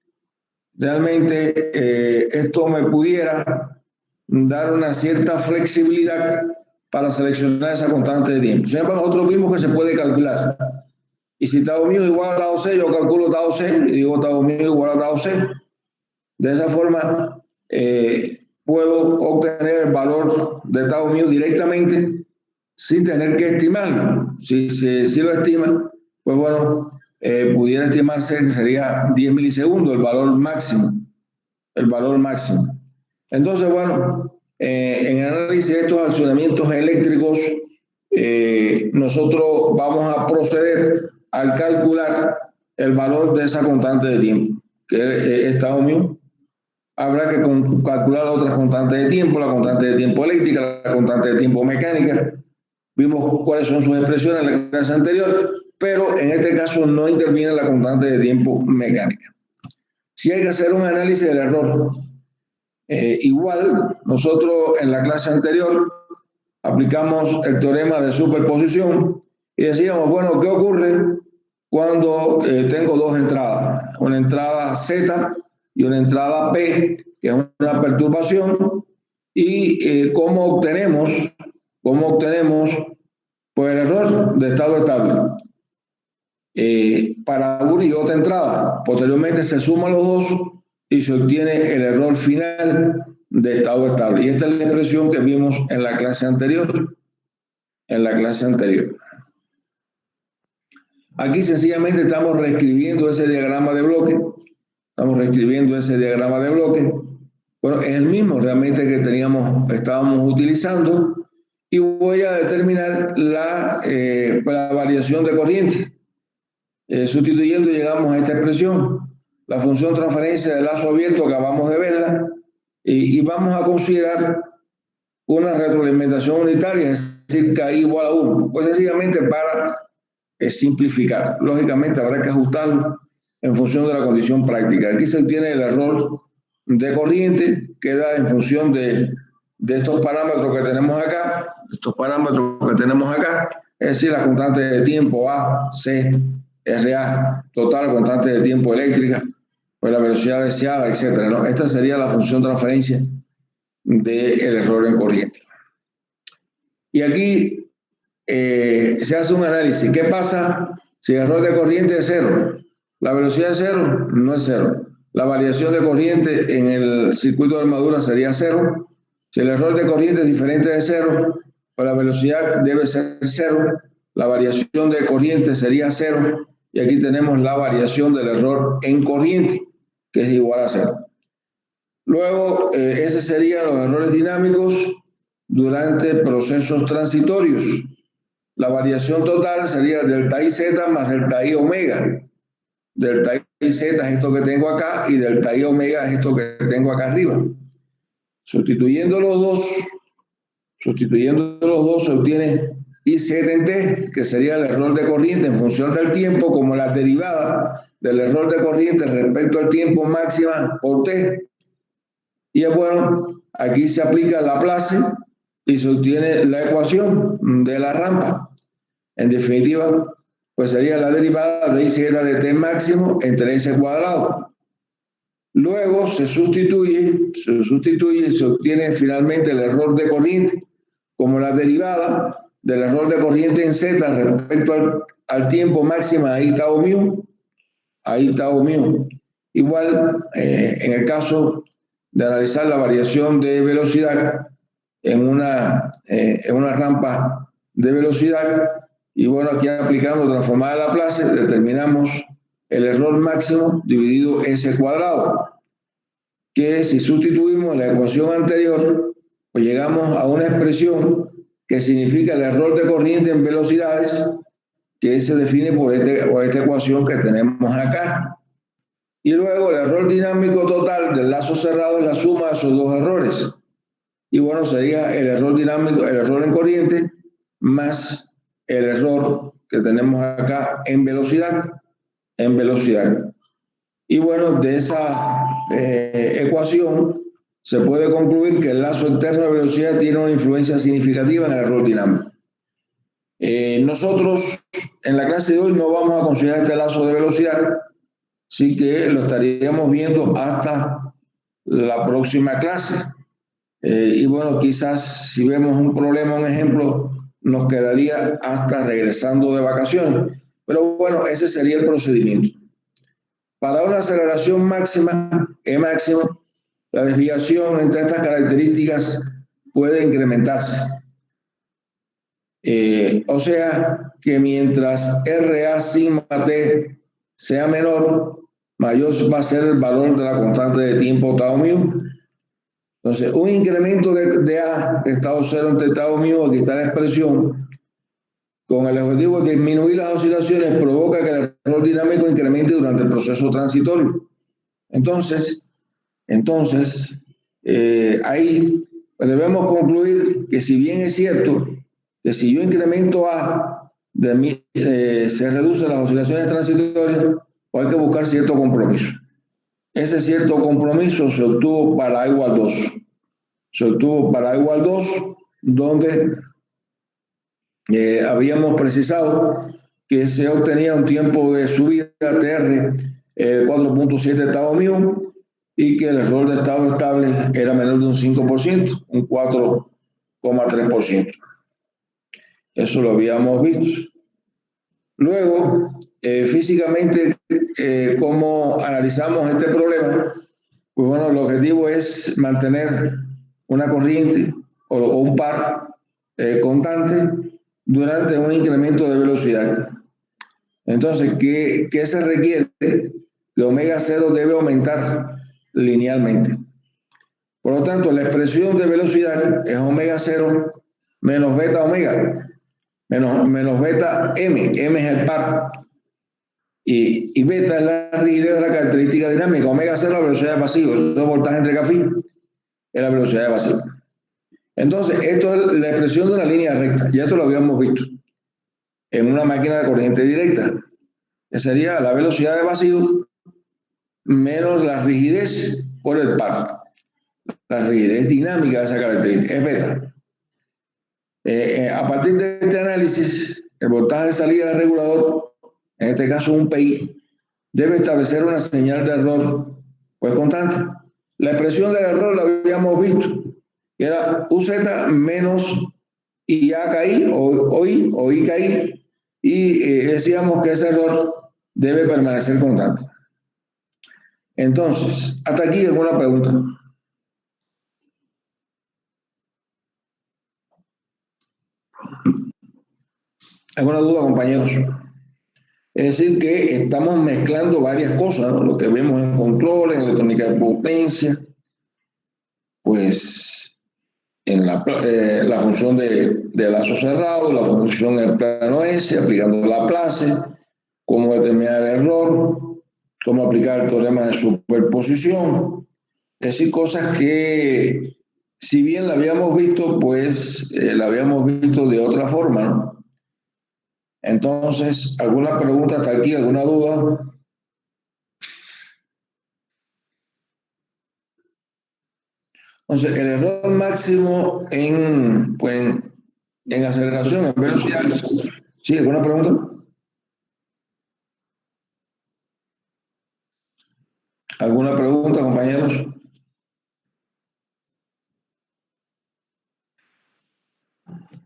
esto me pudiera dar una cierta flexibilidad para seleccionar esa constante de tiempo. Sin embargo, nosotros vimos que se puede calcular. Y si tau mu es igual a tau c, yo calculo tau c y digo tau mu igual a tau c. De esa forma, puedo obtener el valor de tau mu directamente sin tener que estimarlo. Si lo estiman, pues bueno, pudiera estimarse que sería 10 milisegundos el valor máximo. Entonces, bueno, en el análisis de estos accionamientos eléctricos, nosotros vamos a proceder al calcular el valor de esa constante de tiempo, que es tau mu. Habrá que calcular otras constantes de tiempo, la constante de tiempo eléctrica, la constante de tiempo mecánica. Vimos cuáles son sus expresiones en la clase anterior, pero en este caso no interviene la constante de tiempo mecánica. Si hay que hacer un análisis del error, igual nosotros en la clase anterior aplicamos el teorema de superposición y decíamos, bueno, ¿qué ocurre cuando tengo dos entradas, una entrada Z y una entrada P, que es una perturbación, y cómo obtenemos pues, el error de estado estable para una y otra entrada. Posteriormente se suman los dos y se obtiene el error final de estado estable. Y esta es la expresión que vimos en la clase anterior. Aquí sencillamente estamos reescribiendo ese diagrama de bloque. Bueno, es el mismo realmente que estábamos utilizando, y voy a determinar la variación de corriente. Sustituyendo llegamos a esta expresión, la función transferencia del lazo abierto, acabamos de verla, y vamos a considerar una retroalimentación unitaria, es decir, KI igual a 1, pues sencillamente para simplificar. Lógicamente habrá que ajustarlo en función de la condición práctica. Aquí se obtiene el error de corriente, queda en función de estos parámetros que tenemos acá, es decir, la constante de tiempo A, C, RA, total, constante de tiempo eléctrica, pues la velocidad deseada, etcétera, ¿no? Esta sería la función transferencia del error en corriente. Y aquí se hace un análisis. ¿Qué pasa si el error de corriente es cero? La velocidad es cero, no es cero. La variación de corriente en el circuito de armadura sería cero. Si el error de corriente es diferente de cero, pues la velocidad debe ser cero. La variación de corriente sería cero. Y aquí tenemos la variación del error en corriente, que es igual a cero. Luego, esos serían los errores dinámicos durante procesos transitorios. La variación total sería delta I Z más delta I omega. Delta I Z es esto que tengo acá y delta I omega es esto que tengo acá arriba. Sustituyendo los dos se obtiene IZ en T, que sería el error de corriente en función del tiempo, como la derivada del error de corriente respecto al tiempo máxima por T. Y bueno, aquí se aplica Laplace y se obtiene la ecuación de la rampa. En definitiva, pues sería la derivada de IZ de T máximo entre S cuadrado. Luego se sustituye y se obtiene finalmente el error de corriente como la derivada del error de corriente en Z respecto al tiempo máximo, ahí está O mu. Igual, en el caso de analizar la variación de velocidad en una rampa de velocidad, y bueno, aquí aplicando transformada de Laplace, determinamos el error máximo dividido S cuadrado, que si sustituimos la ecuación anterior, pues llegamos a una expresión que significa el error de corriente en velocidades, que se define por esta ecuación que tenemos acá. Y luego el error dinámico total del lazo cerrado es la suma de esos dos errores. Y bueno, sería el error dinámico, el error en corriente, más el error que tenemos acá en velocidad. Y bueno, de esa ecuación se puede concluir que el lazo interno de velocidad tiene una influencia significativa en el error dinámico. Nosotros en la clase de hoy no vamos a considerar este lazo de velocidad, sí que lo estaríamos viendo hasta la próxima clase. Y bueno, quizás si vemos un problema, un ejemplo, nos quedaría hasta regresando de vacaciones. Pero bueno, ese sería el procedimiento. Para una aceleración máxima, E máximo, la desviación entre estas características puede incrementarse. O sea que mientras RA sigma T sea menor, mayor va a ser el valor de la constante de tiempo tau mu. Entonces, un incremento de A, estado cero entre tau mu, aquí está la expresión, con el objetivo de disminuir las oscilaciones, provoca que el error dinámico incremente durante el proceso transitorio. Entonces ahí debemos concluir que si bien es cierto que si yo incremento A, se reducen las oscilaciones transitorias, pues hay que buscar cierto compromiso. Ese cierto compromiso se obtuvo para A igual 2. Donde habíamos precisado que se obtenía un tiempo de subida TR 4.7 estado mío y que el error de estado estable era menor de un 5%, un 4,3%. Eso lo habíamos visto. Luego, físicamente, ¿cómo analizamos este problema? Pues bueno, el objetivo es mantener una corriente o un par constante durante un incremento de velocidad. Entonces, ¿qué se requiere? Que omega 0 debe aumentar linealmente. Por lo tanto, la expresión de velocidad es omega 0 menos beta omega, menos beta m. M es el par. Y beta es la rigidez de la característica dinámica. Omega 0 es la velocidad de vacío. Eso es voltaje entre café. Es la velocidad de vacío. Entonces, esto es la expresión de una línea recta. Ya esto lo habíamos visto en una máquina de corriente directa. Que sería la velocidad de vacío menos la rigidez por el par. La rigidez dinámica de esa característica es beta. A partir de este análisis, el voltaje de salida del regulador, en este caso un PI, debe establecer una señal de error pues constante. La expresión del error la habíamos visto, que era UZ menos IAKI o IKI, y decíamos que ese error debe permanecer constante. Entonces, hasta aquí alguna pregunta. ¿Alguna duda, compañeros? Es decir, que estamos mezclando varias cosas, ¿no? Lo que vemos en control, en electrónica de potencia, pues en la función de lazo cerrado, la función en el plano S, aplicando Laplace, cómo determinar el error, cómo aplicar el teorema de superposición. Es decir, cosas que, si bien la habíamos visto, pues la habíamos visto de otra forma, ¿no? Entonces, ¿alguna pregunta hasta aquí? ¿Alguna duda? Entonces, el error máximo en aceleración, en velocidad. ¿Sí? ¿Alguna pregunta? ¿Alguna pregunta, compañeros?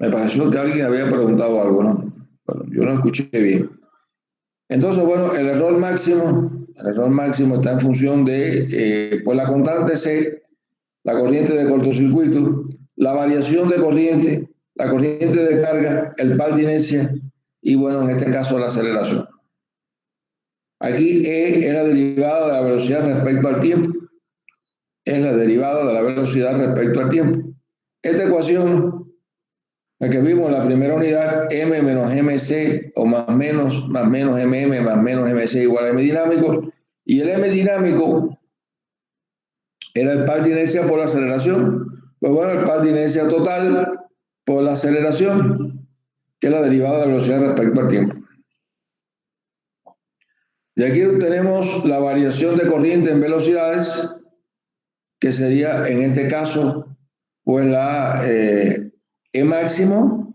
Me pareció que alguien había preguntado algo, ¿no? Bueno, yo no escuché bien. Entonces, bueno, el error máximo está en función de pues la constante C, la corriente de cortocircuito, la variación de corriente, la corriente de carga, el par de inercia y, bueno, en este caso, la aceleración. Aquí E es la derivada de la velocidad respecto al tiempo. Es la derivada de la velocidad respecto al tiempo. Esta ecuación, la que vimos en la primera unidad, M menos MC o más menos MM más menos MC igual a M dinámico, y el M dinámico era el par de inercia por la aceleración. Pues bueno, el par de inercia total por la aceleración, que es la derivada de la velocidad respecto al tiempo. Y aquí tenemos la variación de corriente en velocidades, que sería en este caso pues la E máximo,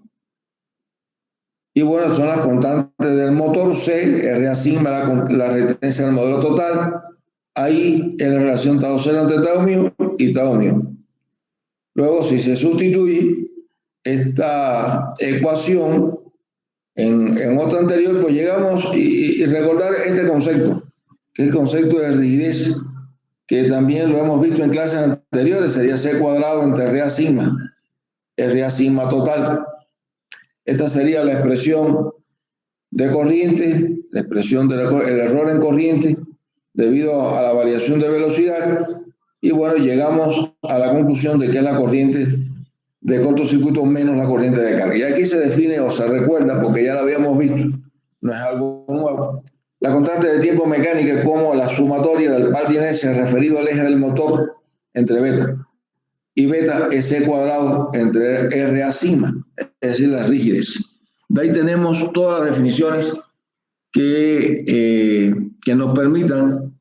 y bueno, son las constantes del motor. C, RA sigma, la resistencia del modelo total, ahí en la relación tau cero entre tau mío y tau mío. Luego, si se sustituye esta ecuación en otra anterior, pues llegamos y recordar este concepto, que es el concepto de rigidez, que también lo hemos visto en clases anteriores, sería C cuadrado entre RA sigma total. Esta sería la expresión de corriente, la expresión del error en corriente debido a la variación de velocidad, y bueno, llegamos a la conclusión de que es la corriente de cortocircuito menos la corriente de carga. Y aquí se define o se recuerda, porque ya la habíamos visto, no es algo nuevo, la constante de tiempo mecánica como la sumatoria del par de inercia referido al eje del motor entre beta, y beta es C cuadrado entre RA sigma, es decir, la rigidez. De ahí tenemos todas las definiciones que nos permitan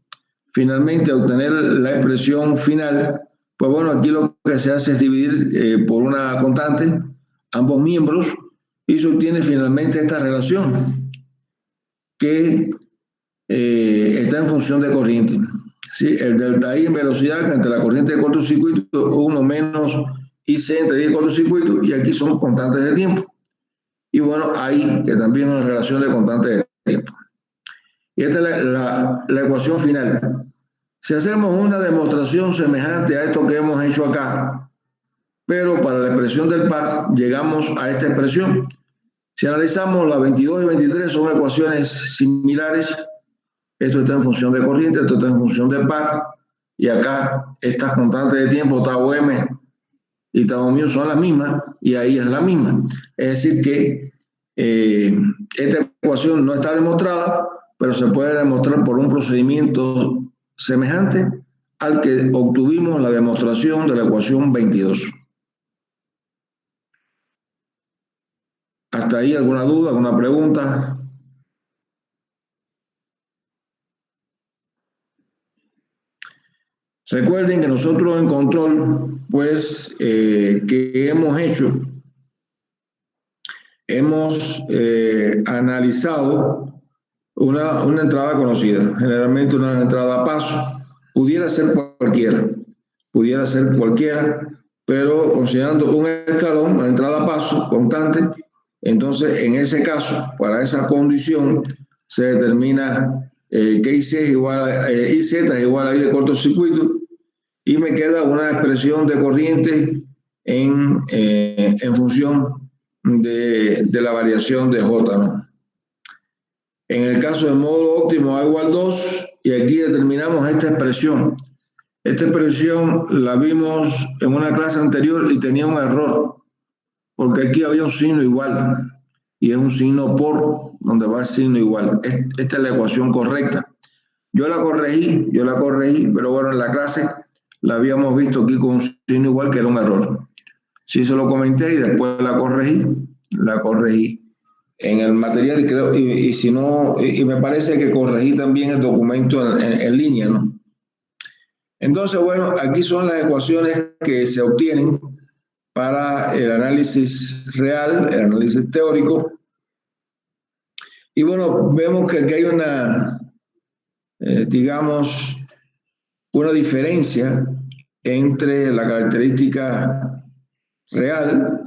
finalmente obtener la expresión final. Pues bueno, aquí lo que se hace es dividir por una constante ambos miembros y se obtiene finalmente esta relación. que está en función de corriente. ¿Sí? El delta I en velocidad, que entre la corriente de cortocircuito, 1 menos IC entre I de cortocircuito, y aquí son constantes de tiempo. Y bueno, ahí que también es una relación de constantes de tiempo. Y esta es la ecuación final. Si hacemos una demostración semejante a esto que hemos hecho acá, pero para la expresión del par, llegamos a esta expresión. Si analizamos las 22 y 23, son ecuaciones similares. Esto está en función de corriente, esto está en función de par, y acá estas constantes de tiempo, tau m y tau mu, son las mismas, y ahí es la misma. Es decir que esta ecuación no está demostrada, pero se puede demostrar por un procedimiento semejante al que obtuvimos la demostración de la ecuación 22. ¿Hasta ahí alguna duda, alguna pregunta? Recuerden que nosotros en control, pues, que hemos hecho, hemos analizado una entrada conocida, generalmente una entrada a paso, pudiera ser cualquiera, pero considerando un escalón, una entrada a paso constante, entonces en ese caso, para esa condición, se determina que IZ es igual a I de cortocircuito, y me queda una expresión de corriente en función de la variación de J, ¿no? En el caso del módulo óptimo A igual 2, y aquí determinamos esta expresión. Esta expresión la vimos en una clase anterior y tenía un error, porque aquí había un signo igual, y es un signo por, donde va el signo igual. Esta es la ecuación correcta. Yo la corregí, pero bueno, en la clase la habíamos visto aquí con un signo igual, que era un error. Sí se lo comenté y después la corregí en el material, y creo, y si no, y me parece que corregí también el documento en línea, ¿no? Entonces, bueno, aquí son las ecuaciones que se obtienen para el análisis real, el análisis teórico. Y bueno, vemos que aquí hay una, digamos, una diferencia entre la característica real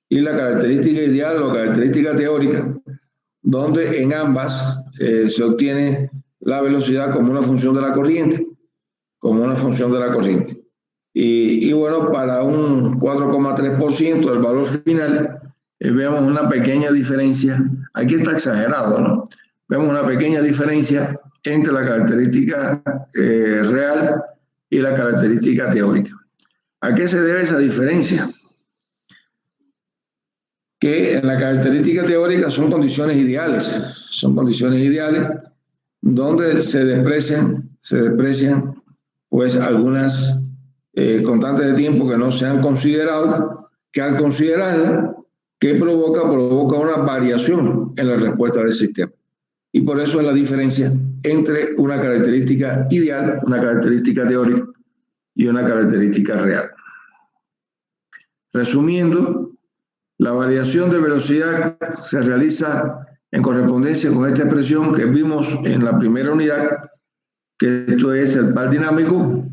y la característica ideal o característica teórica, donde en ambas se obtiene la velocidad como una función de la corriente, Y bueno, para un 4,3% del valor final, vemos una pequeña diferencia, aquí está exagerado, ¿no? Vemos una pequeña diferencia entre la característica real y la característica teórica. ¿A qué se debe esa diferencia? Que en la característica teórica son condiciones ideales donde se desprecian pues algunas constantes de tiempo que no se han considerado, que al considerarlas, ¿qué provoca una variación en la respuesta del sistema. Y por eso es la diferencia entre una característica ideal, una característica teórica y una característica real. Resumiendo, la variación de velocidad se realiza en correspondencia con esta expresión que vimos en la primera unidad, que esto es el par dinámico.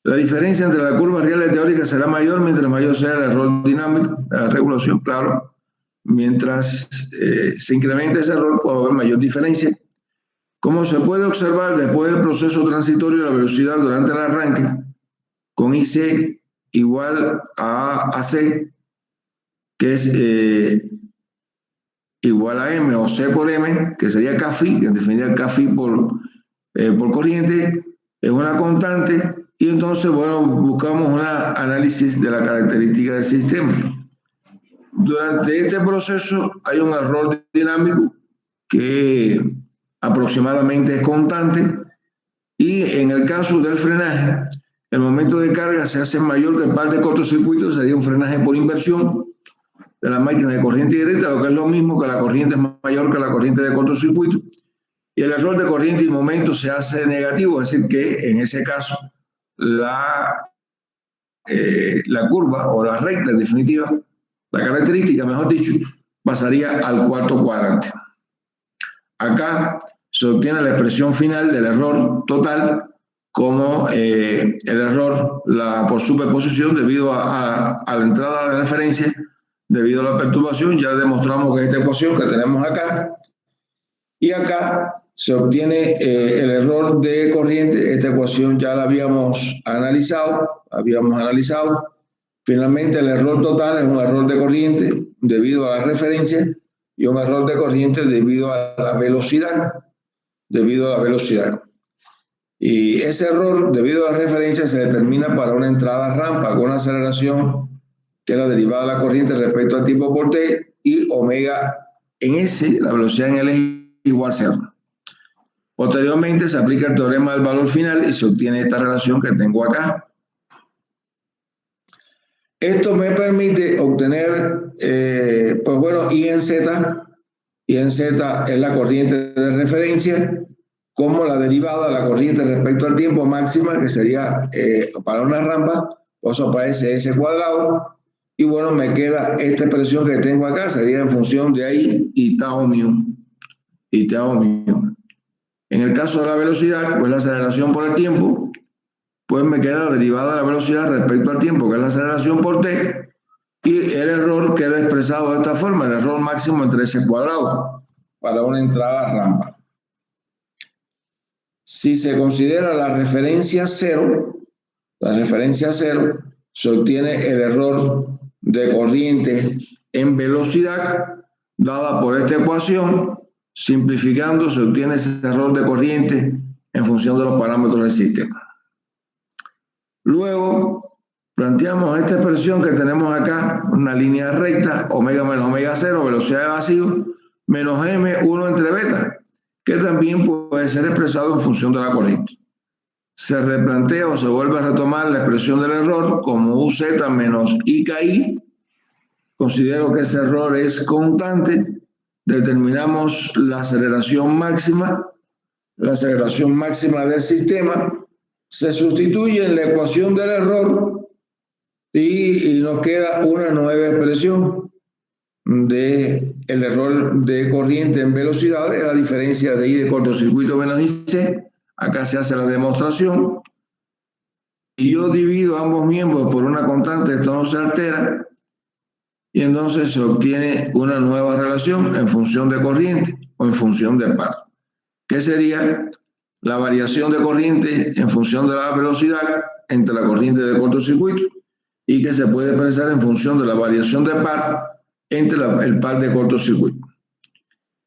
La diferencia entre la curva real y teórica será mayor mientras mayor sea el error dinámico de la regulación, claro. Mientras se incrementa ese error, puede haber mayor diferencia. Como se puede observar, después del proceso transitorio de la velocidad durante el arranque, con IC igual a AC, que es igual a M o C por M, que sería Kφ, que en definitiva Kφ por corriente, es una constante, y entonces, bueno, buscamos un análisis de la característica del sistema. Durante este proceso hay un error dinámico que aproximadamente es constante, y en el caso del frenaje, el momento de carga se hace mayor que el par de cortocircuitos, sería un frenaje por inversión de la máquina de corriente directa, lo que es lo mismo que la corriente es mayor que la corriente de cortocircuito, y el error de corriente y momento se hace negativo, es decir, que en ese caso la curva o la recta en definitiva, la característica, mejor dicho, pasaría al cuarto cuadrante. acá se obtiene la expresión final del error total como el error por superposición debido a la entrada de referencia, debido a la perturbación. Ya demostramos que esta ecuación que tenemos acá, y acá se obtiene el error de corriente. Esta ecuación ya la habíamos analizado. Finalmente, el error total es un error de corriente debido a la referencia y un error de corriente debido a la velocidad. Y ese error debido a la referencia se determina para una entrada rampa con una aceleración que es la derivada de la corriente respecto al tiempo por t, y omega en S, la velocidad en el eje, igual a 0. Posteriormente se aplica el teorema del valor final y se obtiene esta relación que tengo acá. Esto me permite obtener, pues bueno, I en Z es la corriente de referencia, como la derivada de la corriente respecto al tiempo máxima, que sería para una rampa, eso aparece S cuadrado, y bueno, me queda esta expresión que tengo acá, sería en función de ahí y tau mu. En el caso de la velocidad, pues la aceleración por el tiempo, pues me queda la derivada de la velocidad respecto al tiempo, que es la aceleración por t, y el error queda expresado de esta forma, el error máximo entre S cuadrado, para una entrada rampa. Si se considera la referencia cero, se obtiene el error de corriente en velocidad dada por esta ecuación. Simplificando, se obtiene ese error de corriente en función de los parámetros del sistema. Luego, planteamos esta expresión que tenemos acá, una línea recta, omega menos omega 0, velocidad de vacío, menos m1 entre beta, que también puede ser expresado en función de la corriente. Se replantea o se vuelve a retomar la expresión del error como UZ menos IKI. Considero que ese error es constante. Determinamos la aceleración máxima del sistema, se sustituye en la ecuación del error y nos queda una nueva expresión del error de corriente en velocidad, es la diferencia de I de cortocircuito menos IC. Acá se hace la demostración y yo divido ambos miembros por una constante, esto no se altera, y entonces se obtiene una nueva relación en función de corriente o en función de par, que sería la variación de corriente en función de la velocidad entre la corriente de cortocircuito, y que se puede expresar en función de la variación de par entre el par de cortocircuito.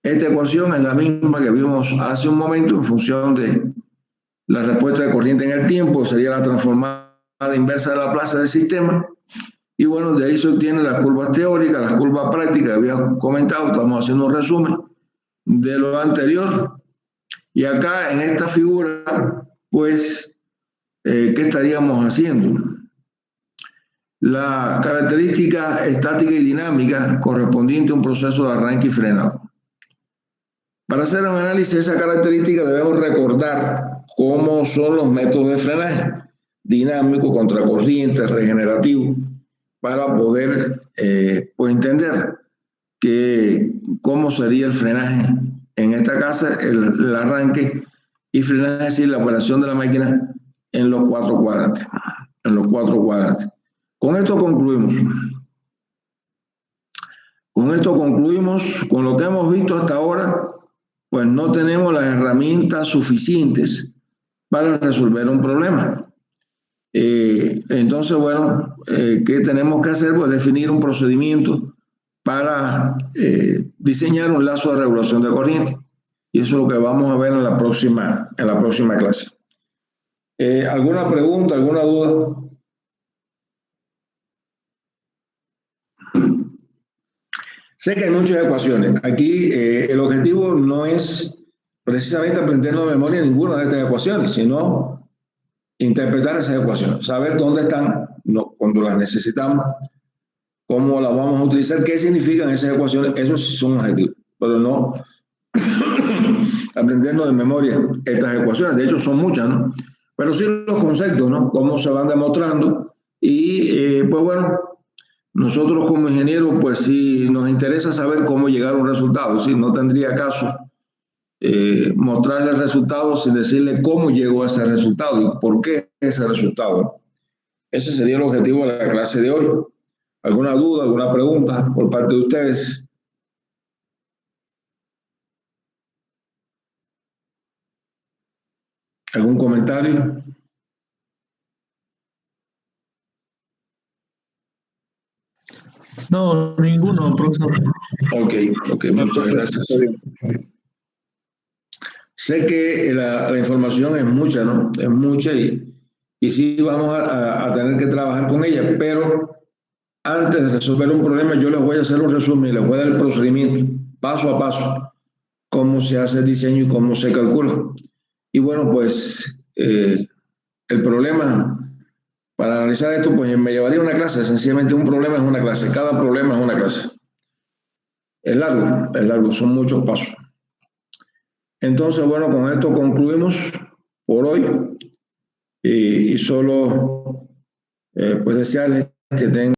Esta ecuación es la misma que vimos hace un momento en función de la respuesta de corriente en el tiempo, sería la transformada inversa de Laplace del sistema. Y bueno, de ahí se obtienen las curvas teóricas, las curvas prácticas que había comentado. Estamos haciendo un resumen de lo anterior. Y acá en esta figura, pues, ¿qué estaríamos haciendo? La característica estática y dinámica correspondiente a un proceso de arranque y frenado. Para hacer un análisis de esa característica debemos recordar cómo son los métodos de frenaje: dinámico, contracorriente, regenerativo, para poder pues entender cómo sería el frenaje en esta casa, el arranque y frenaje, es decir, la operación de la máquina en los cuatro cuadrantes. Con esto concluimos. Con lo que hemos visto hasta ahora, pues no tenemos las herramientas suficientes para resolver un problema. Entonces, bueno, ¿qué tenemos que hacer? Pues definir un procedimiento para diseñar un lazo de regulación de corriente. Y eso es lo que vamos a ver en la próxima clase. ¿Alguna pregunta, alguna duda? Sé que hay muchas ecuaciones. Aquí el objetivo no es precisamente aprendernos de memoria ninguna de estas ecuaciones, sino interpretar esas ecuaciones, saber dónde están cuando las necesitamos, cómo las vamos a utilizar, qué significan esas ecuaciones. Esos sí son objetivos, pero no aprendernos de memoria estas ecuaciones. De hecho, son muchas, ¿no? Pero sí los conceptos, ¿no? Cómo se van demostrando. Y pues bueno, nosotros como ingenieros, pues sí nos interesa saber cómo llegar a un resultado. Sí, no tendría caso mostrarle resultados y decirle cómo llegó a ese resultado y por qué ese resultado. Ese sería el objetivo de la clase de hoy. ¿Alguna duda, alguna pregunta por parte de ustedes? ¿Algún comentario? No, ninguno, profesor. Ok, muchas gracias. Sé que la información es mucha, ¿no? Es mucha y sí vamos a tener que trabajar con ella, pero antes de resolver un problema yo les voy a hacer un resumen, les voy a dar el procedimiento paso a paso, cómo se hace el diseño y cómo se calcula. Y bueno, pues el problema, para analizar esto, pues me llevaría una clase, sencillamente un problema es una clase, cada problema es una clase. Es largo, son muchos pasos. Entonces, bueno, con esto concluimos por hoy y solo pues desearles que tengan